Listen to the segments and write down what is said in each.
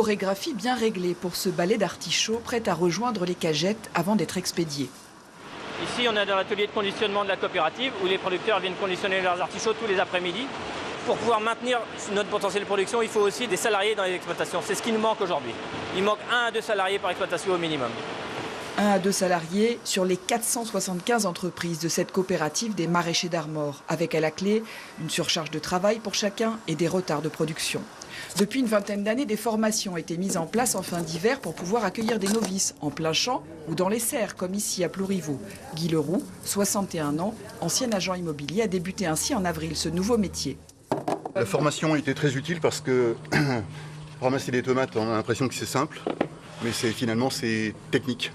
Chorégraphie bien réglée pour ce balai d'artichauts prêt à rejoindre les cagettes avant d'être expédié. Ici, on est dans l'atelier de conditionnement de la coopérative où les producteurs viennent conditionner leurs artichauts tous les après-midi. Pour pouvoir maintenir notre potentiel de production, il faut aussi des salariés dans les exploitations. C'est ce qui nous manque aujourd'hui. Il manque 1 à 2 salariés par exploitation au minimum. 1 à 2 salariés sur les 475 entreprises de cette coopérative des maraîchers d'Armor, avec à la clé une surcharge de travail pour chacun et des retards de production. Depuis une vingtaine d'années, des formations ont été mises en place en fin d'hiver pour pouvoir accueillir des novices en plein champ ou dans les serres, comme ici à Plourivaux. Guy Leroux, 61 ans, ancien agent immobilier, a débuté ainsi en avril ce nouveau métier. La formation a été très utile parce que ramasser des tomates, on a l'impression que c'est simple, mais finalement c'est technique.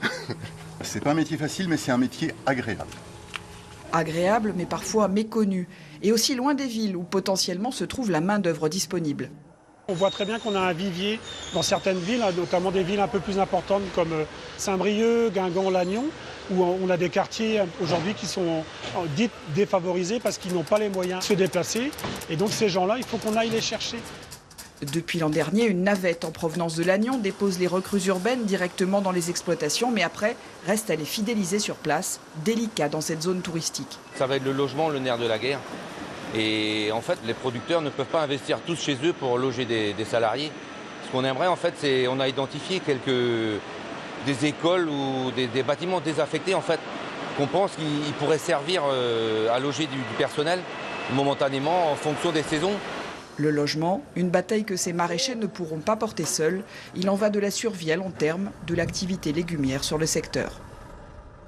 C'est pas un métier facile, mais c'est un métier agréable. Agréable, mais parfois méconnu, et aussi loin des villes où potentiellement se trouve la main-d'œuvre disponible. On voit très bien qu'on a un vivier dans certaines villes, notamment des villes un peu plus importantes comme Saint-Brieuc, Guingamp, Lannion, où on a des quartiers aujourd'hui qui sont dits défavorisés parce qu'ils n'ont pas les moyens de se déplacer. Et donc ces gens-là, il faut qu'on aille les chercher. Depuis l'an dernier, une navette en provenance de Lannion dépose les recrues urbaines directement dans les exploitations, mais après, reste à les fidéliser sur place, délicat dans cette zone touristique. Ça va être le logement, le nerf de la guerre. Et en fait, les producteurs ne peuvent pas investir tous chez eux pour loger des salariés. Ce qu'on aimerait, en fait, c'est on a identifié des écoles ou des bâtiments désaffectés, en fait, qu'on pense qu'ils pourraient servir à loger du personnel momentanément en fonction des saisons. Le logement, une bataille que ces maraîchers ne pourront pas porter seuls. Il en va de la survie à long terme de l'activité légumière sur le secteur.